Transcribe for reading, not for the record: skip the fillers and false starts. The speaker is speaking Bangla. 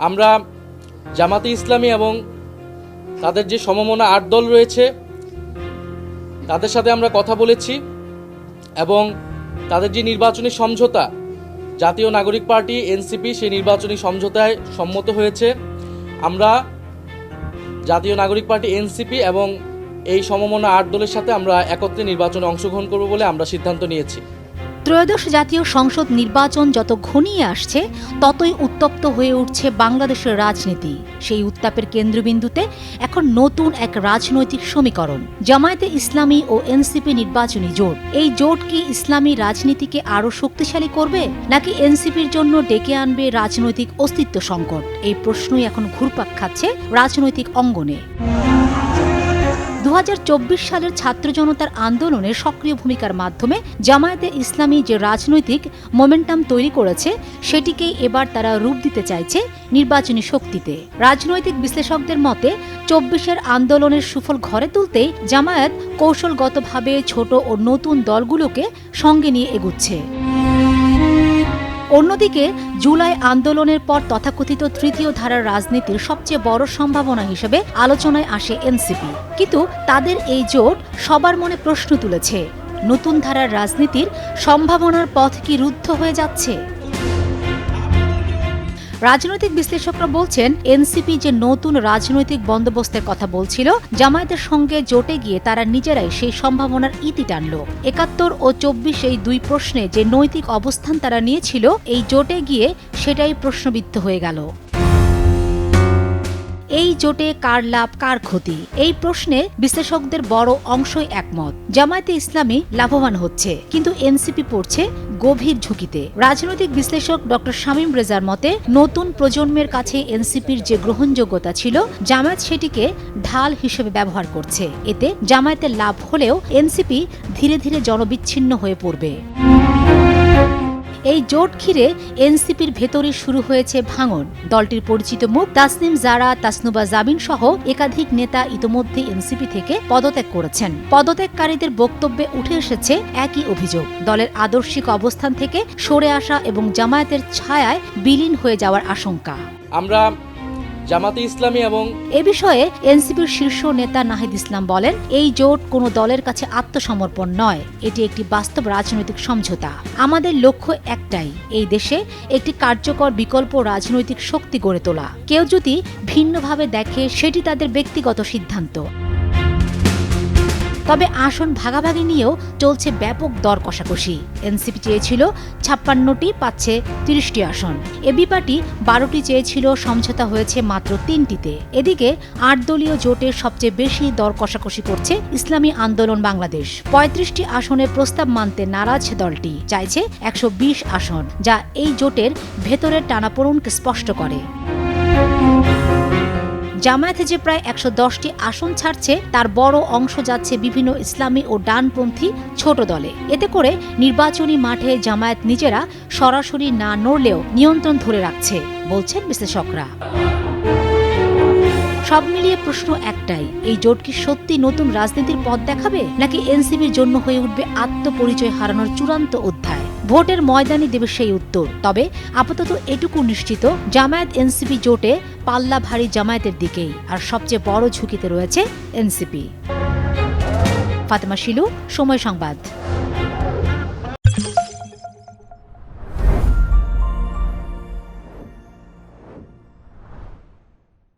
আমরা জামাতে ইসলামী এবং তাদের যে সমমনা 8 দল রয়েছে তাদের সাথে আমরা কথা বলেছি এবং তাদের যে নির্বাচনী সমঝোতা জাতীয় নাগরিক পার্টি এনসিপি সেই নির্বাচনী সমঝোতায় সম্মত হয়েছে। আমরা জাতীয় নাগরিক পার্টি এনসিপি এবং এই সমমনা 8 দলের সাথে আমরা একত্রে নির্বাচনে অংশগ্রহণ করব বলে আমরা সিদ্ধান্ত নিয়েছি। ত্রয়োদশ জাতীয় সংসদ নির্বাচন যত ঘনিয়ে আসছে ততই উত্তপ্ত হয়ে উঠছে বাংলাদেশের রাজনীতি। সেই উত্তাপের কেন্দ্রবিন্দুতে এখন নতুন এক রাজনৈতিক সমীকরণ, জামায়াতে ইসলামী ও এনসিপি নির্বাচনী জোট। এই জোট কি ইসলামী রাজনীতিকে আরও শক্তিশালী করবে নাকি এনসিপির জন্য ডেকে আনবে রাজনৈতিক অস্তিত্ব সংকট? এই প্রশ্নই এখন ঘুরপাক খাচ্ছে রাজনৈতিক অঙ্গনে। 2024 সালের ছাত্র জনতার আন্দোলনে সক্রিয় ভূমিকার মাধ্যমে জামায়াতে ইসলামী যে রাজনৈতিক মোমেন্টাম তৈরি করেছে সেটিকেই এবার তারা রূপ দিতে চাইছে নির্বাচনী শক্তিতে। রাজনৈতিক বিশ্লেষকদের মতে 24-এর আন্দোলনের সুফল ঘরে তুলতেই জামায়াত কৌশলগতভাবে ছোট ও নতুন দলগুলোকে সঙ্গে নিয়ে এগুচ্ছে। অন্যদিকে জুলাই আন্দোলনের পর তথাকথিত তৃতীয় ধারার রাজনীতির সবচেয়ে বড় সম্ভাবনা হিসেবে আলোচনায় আসে এনসিপি। কিন্তু তাদের এই জোট সবার মনে প্রশ্ন তুলেছে, নতুন ধারার রাজনীতির সম্ভাবনার পথ কি রুদ্ধ হয়ে যাচ্ছে? রাজনৈতিক বিশ্লেষকরা বলছেন, এনসিপি যে নতুন রাজনৈতিক বন্দোবস্তের কথা বলছিল, জামায়াতের সঙ্গে জোটে গিয়ে তারা নিজেরাই সেই সম্ভাবনার ইতি টানল। 71 ও 24 এই দুই প্রশ্নে যে নৈতিক অবস্থান তারা নিয়েছিল, এই জোটে গিয়ে সেটাই প্রশ্নবিদ্ধ হয়ে গেল। এই জোটে কার লাভ কার ক্ষতি, এই প্রশ্নে বিশ্লেষকদের বড় অংশই একমত। জামায়াতে ইসলামী লাভবান হচ্ছে, কিন্তু এনসিপি পড়ছে গভীর ঝুঁকিতে। রাজনৈতিক বিশ্লেষক ডক্টর শামীম রেজার মতে, নতুন প্রজন্মের কাছে এনসিপির যে গ্রহণযোগ্যতা ছিল, জামায়াত সেটিকে ঢাল হিসেবে ব্যবহার করছে। এতে জামায়াতের লাভ হলেও এনসিপি ধীরে ধীরে জনবিচ্ছিন্ন হয়ে পড়বে। এই জোট ঘিরে এনসিপির ভেতরে শুরু হয়েছে ভাঙন। দলটির পরিচিত মুখ তাসনিম জারা, তাসনুবা জাবিন সহ একাধিক নেতা ইতোমধ্যে এনসিপি থেকে পদত্যাগ করেছেন। পদত্যাগকারীদের বক্তব্যে উঠে এসেছে একই অভিযোগ, দলের আদর্শিক অবস্থান থেকে সরে আসা এবং জামায়াতের ছায়ায় বিলীন হয়ে যাওয়ার আশঙ্কা। আমরা জামাতে ইসলামী এবং এ বিষয়ে এনসিপির শীর্ষ নেতা নাহিদ ইসলাম বলেন, এই জোট কোনো দলের কাছে আত্মসমর্পণ নয়, এটি একটি বাস্তব রাজনৈতিক সমঝোতা। আমাদের লক্ষ্য একটাই, এই দেশে একটি কার্যকর বিকল্প রাজনৈতিক শক্তি গড়ে তোলা। কেউ যদি ভিন্নভাবে দেখে সেটি তাদের ব্যক্তিগত সিদ্ধান্ত। তবে আসন ভাগাভাগি নিয়েও চলছে ব্যাপক দর কষাকষি। এনসিপি চেয়েছিল 56টি, পাচ্ছে 30টি আসন। এবি পার্টি 12টি চেয়েছিল, সমঝোতা হয়েছে মাত্র 3টিতে। এদিকে 8 দলীয় জোটের সবচেয়ে বেশি দর কষাকষি করছে ইসলামী আন্দোলন বাংলাদেশ। 35টি আসনের প্রস্তাব মানতে নারাজ দলটি, চাইছে 120 আসন, যা এই জোটের ভেতরের টানাপোড়েনকে স্পষ্ট করে। জামায়াতে যে প্রায় 110টি আসন ছাড়ছে, তার বড় অংশ যাচ্ছে বিভিন্ন ইসলামী ও ডানপন্থী ছোট দলে। এতে করে নির্বাচনী মাঠে জামায়াত নিজেরা সরাসরি না নড়লেও নিয়ন্ত্রণ ধরে রাখছে, বলছেন বিশ্লেষকরা। সব মিলিয়ে প্রশ্ন একটাই, এই জোট কি সত্যি নতুন রাজনীতির পথ দেখাবে নাকি এনসিপির জন্য হয়ে উঠবে আত্মপরিচয় হারানোর চূড়ান্ত অধ্যায়? ভোটের ময়দানে দেবে সেই উত্তর। তবে আপাতত এটুকু নিশ্চিত, জামায়াত এনসিপি জোটে পাল্লা ভারী জামায়াতের দিকেই, আর সবচেয়ে বড় ঝুঁকিতে রয়েছে এনসিপি। ফাতেমা শিলু, সময় সংবাদ।